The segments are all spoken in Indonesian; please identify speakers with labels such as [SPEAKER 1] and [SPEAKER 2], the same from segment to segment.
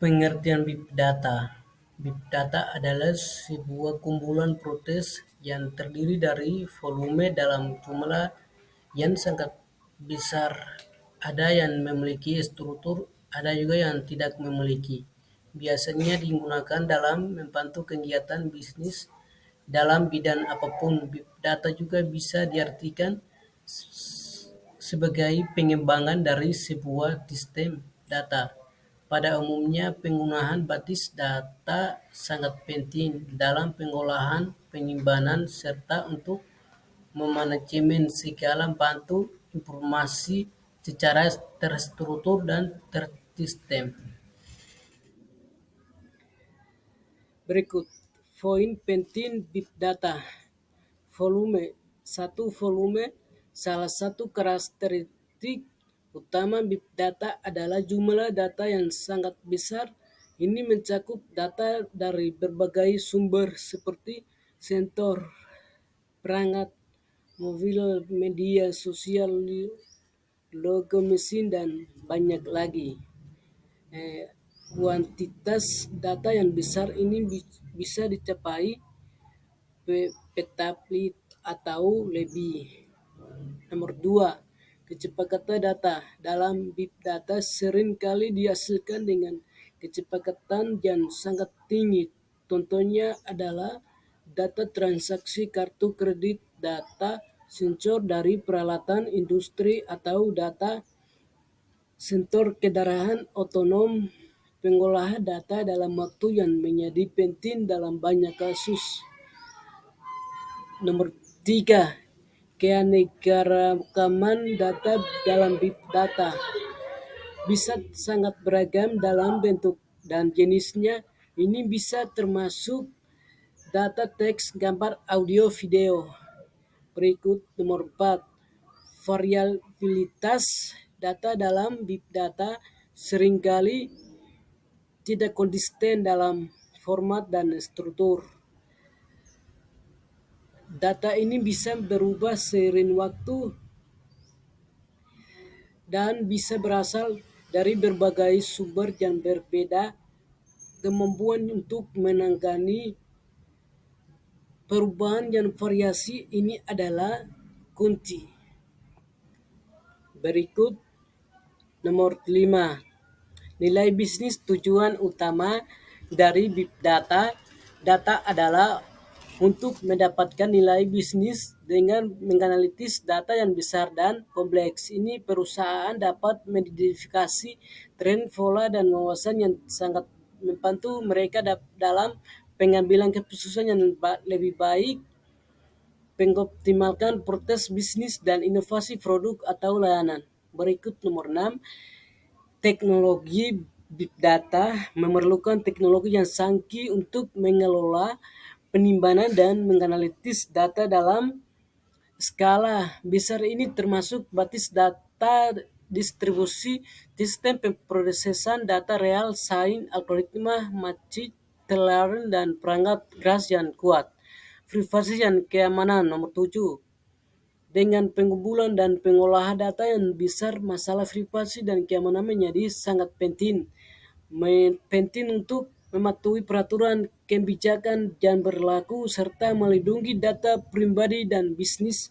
[SPEAKER 1] Pengertian Big Data. Big Data adalah sebuah kumpulan proses yang terdiri dari volume dalam jumlah yang sangat besar. Ada yang memiliki struktur, ada juga yang tidak memiliki. Biasanya digunakan dalam membantu kegiatan bisnis dalam bidang apapun. Big Data juga bisa diartikan sebagai pengembangan dari sebuah sistem data. Pada umumnya, penggunaan basis data sangat penting dalam pengolahan, penyimpanan, serta untuk memanajemen segala bentuk informasi secara terstruktur dan tersistem. Berikut poin penting Big Data. Volume. Volume. Salah satu karakteristik utama Big Data adalah jumlah data yang sangat besar. Ini mencakup data dari berbagai sumber seperti sensor, perangkat, mobil, media sosial, logo mesin, dan banyak lagi. Kuantitas data yang besar ini bisa dicapai petabyte atau lebih. Nomor 2, kecepatan data. Dalam Big Data sering kali dihasilkan dengan kecepatan yang sangat tinggi. Contohnya adalah data transaksi kartu kredit, data sensor dari peralatan industri, atau data sensor kendaraan otonom. Pengolahan data dalam waktu yang menjadi penting dalam banyak kasus. Nomor 3, keanekaragaman data dalam Big Data bisa sangat beragam dalam bentuk dan jenisnya. Ini bisa termasuk data teks, gambar, audio, video. Berikut nomor 4, variabilitas data dalam Big Data seringkali tidak konsisten dalam format dan struktur. Data ini bisa berubah seiring waktu dan bisa berasal dari berbagai sumber yang berbeda. Kemampuan untuk menangani perubahan dan variasi ini adalah kunci. Berikut nomor 5, nilai bisnis. Tujuan utama dari Big Data. Data adalah untuk mendapatkan nilai bisnis. Dengan menganalisis data yang besar dan kompleks ini, perusahaan dapat mengidentifikasi tren, pola, dan wawasan yang sangat membantu mereka dalam pengambilan keputusan yang lebih baik, mengoptimalkan proses bisnis, dan inovasi produk atau layanan. Berikut nomor 6, teknologi. Big Data memerlukan teknologi yang canggih untuk mengelola, penyimpanan, dan menganalisis data dalam skala besar. Ini termasuk basis data, distribusi, sistem pemrosesan data real time, algoritma, machine learning, dan perangkat keras yang kuat. Privasi dan keamanan. Nomor 7, dengan pengumpulan dan pengolahan data yang besar, masalah privasi dan keamanan menjadi sangat penting. Penting untuk mematuhi peraturan kebijakan yang berlaku serta melindungi data pribadi dan bisnis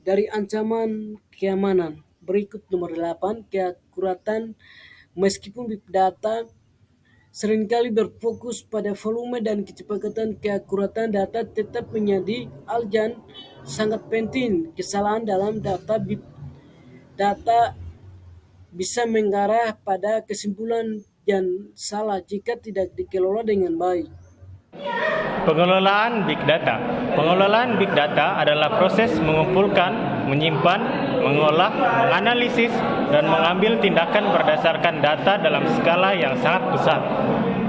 [SPEAKER 1] dari ancaman keamanan. Berikut nomor 8, keakuratan. Meskipun Big Data seringkali berfokus pada volume dan kecepatan, keakuratan data tetap menjadi hal yang sangat penting. Kesalahan dalam data Big Data bisa mengarah pada kesimpulan yang salah jika tidak dikelola dengan baik.
[SPEAKER 2] Pengelolaan Big Data. Pengelolaan Big Data adalah proses mengumpulkan, menyimpan, mengolah, menganalisis, dan mengambil tindakan berdasarkan data dalam skala yang sangat besar.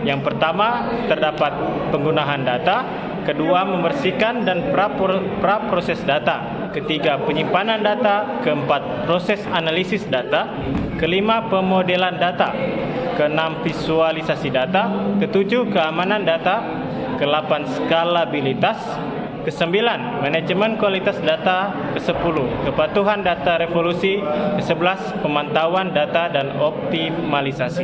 [SPEAKER 2] Yang pertama, terdapat penggunaan data. Kedua, membersihkan dan pra-proses data. Ketiga, penyimpanan data. Keempat, proses analisis data. Kelima, pemodelan data. Keenam, visualisasi data. Ketujuh, keamanan data. Ke-8, skalabilitas. Ke-9, manajemen kualitas data. Ke-10, kepatuhan data revolusi. Ke-11, pemantauan data dan optimalisasi.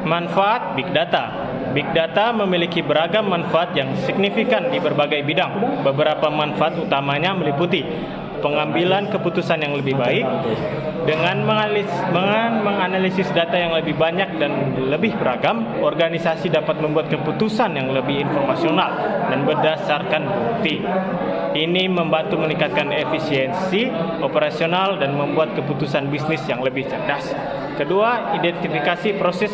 [SPEAKER 2] Manfaat Big Data. Big Data memiliki beragam manfaat yang signifikan di berbagai bidang. Beberapa manfaat utamanya meliputi pengambilan keputusan yang lebih baik. Dengan menganalisis data yang lebih banyak dan lebih beragam, organisasi dapat membuat keputusan yang lebih informasional dan berdasarkan bukti. Ini membantu meningkatkan efisiensi operasional dan membuat keputusan bisnis yang lebih cerdas. Kedua, identifikasi proses,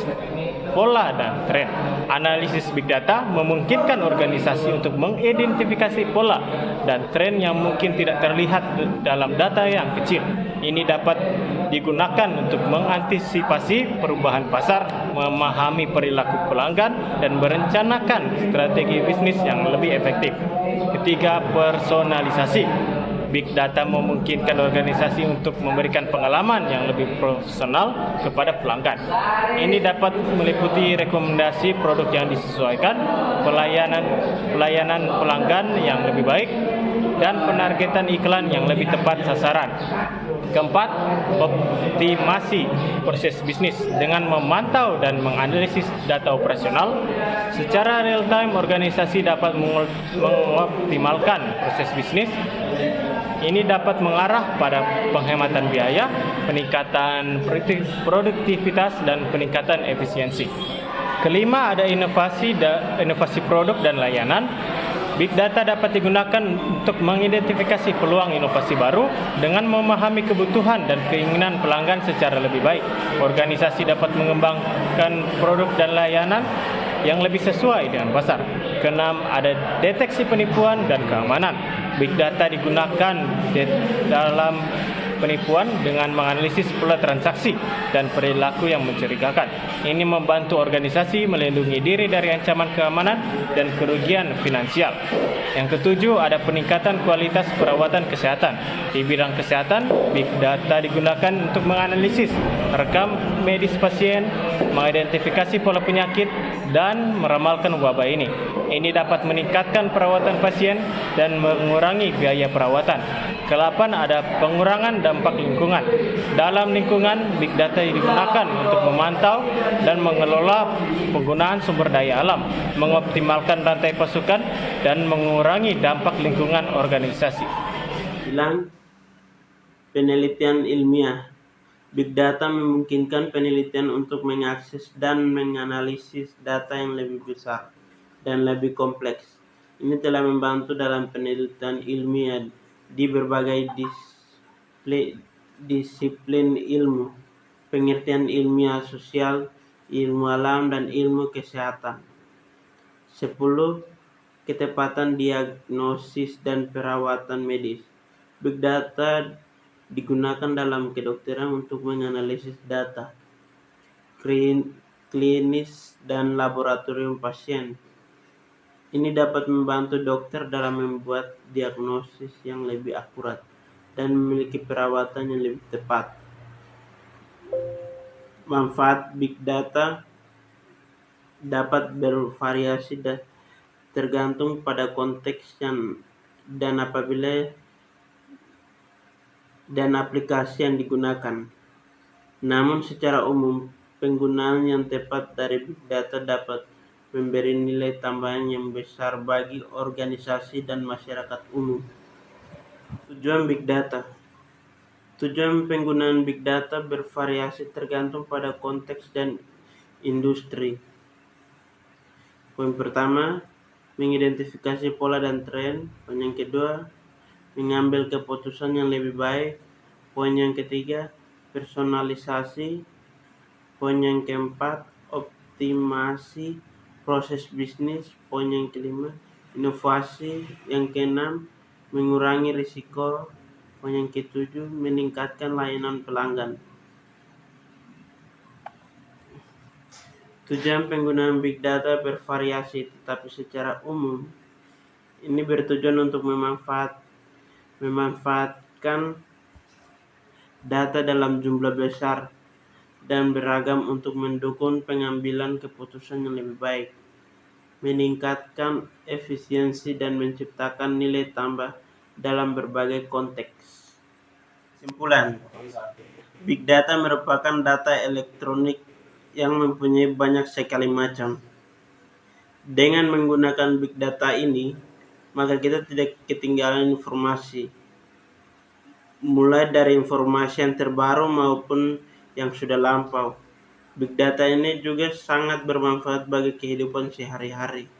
[SPEAKER 2] pola, dan tren. Analisis Big Data memungkinkan organisasi untuk mengidentifikasi pola dan tren yang mungkin tidak terlihat dalam data yang kecil. Ini dapat digunakan untuk mengantisipasi perubahan pasar, memahami perilaku pelanggan, dan merencanakan strategi bisnis yang lebih efektif. Ketiga, personalisasi. Big Data memungkinkan organisasi untuk memberikan pengalaman yang lebih profesional kepada pelanggan. Ini dapat meliputi rekomendasi produk yang disesuaikan, pelayanan pelanggan yang lebih baik, dan penargetan iklan yang lebih tepat sasaran. Keempat, optimasi proses bisnis. Dengan memantau dan menganalisis data operasional secara real time, organisasi dapat mengoptimalkan proses bisnis. Ini dapat mengarah pada penghematan biaya, peningkatan produktivitas, dan peningkatan efisiensi. Kelima, ada inovasi produk dan layanan. Big Data dapat digunakan untuk mengidentifikasi peluang inovasi baru dengan memahami kebutuhan dan keinginan pelanggan secara lebih baik. Organisasi dapat mengembangkan produk dan layanan yang lebih sesuai dengan pasar. Keenam, ada deteksi penipuan dan keamanan. Big Data digunakan dalam penipuan dengan menganalisis pola transaksi dan perilaku yang mencurigakan. Ini membantu organisasi melindungi diri dari ancaman keamanan dan kerugian finansial. Yang ketujuh, ada peningkatan kualitas perawatan kesehatan. Di bidang kesehatan, Big Data digunakan untuk menganalisis rekam medis pasien, mengidentifikasi pola penyakit, dan meramalkan wabah ini. Ini dapat meningkatkan perawatan pasien dan mengurangi biaya perawatan. Kedelapan, ada pengurangan dampak lingkungan. Dalam lingkungan, Big Data digunakan untuk memantau dan mengelola penggunaan sumber daya alam, mengoptimalkan rantai pasukan, dan mengurangi dampak lingkungan organisasi.
[SPEAKER 3] Penelitian ilmiah. Big Data memungkinkan penelitian untuk mengakses dan menganalisis data yang lebih besar dan lebih kompleks. Ini telah membantu dalam penelitian ilmiah di berbagai disiplin ilmu, pengertian ilmiah sosial, ilmu alam, dan ilmu kesehatan. 10. Ketepatan diagnosis dan perawatan medis. Big Data digunakan dalam kedokteran untuk menganalisis data klinis dan laboratorium pasien. Ini dapat membantu dokter dalam membuat diagnosis yang lebih akurat dan memiliki perawatan yang lebih tepat. Manfaat Big Data dapat bervariasi tergantung pada konteks dan aplikasi yang digunakan. Namun secara umum, penggunaan yang tepat dari Big Data dapat memberi nilai tambahan yang besar bagi organisasi dan masyarakat umum. Tujuan Big Data. Tujuan penggunaan Big Data bervariasi tergantung pada konteks dan industri. Poin pertama, mengidentifikasi pola dan tren. Poin yang kedua, mengambil keputusan yang lebih baik. Poin yang ketiga, personalisasi. Poin yang keempat, optimasi proses bisnis. Poin yang kelima, inovasi. Yang keenam, mengurangi risiko. Poin yang ketujuh, meningkatkan layanan pelanggan. Tujuan penggunaan Big Data bervariasi, tetapi secara umum ini bertujuan untuk memanfaatkan data dalam jumlah besar dan beragam untuk mendukung pengambilan keputusan yang lebih baik, meningkatkan efisiensi, dan menciptakan nilai tambah dalam berbagai konteks. Kesimpulan, Big Data merupakan data elektronik yang mempunyai banyak sekali macam. Dengan menggunakan big data ini, maka kita tidak ketinggalan informasi, mulai dari informasi yang terbaru maupun yang sudah lampau. Big data ini juga sangat bermanfaat bagi kehidupan sehari-hari.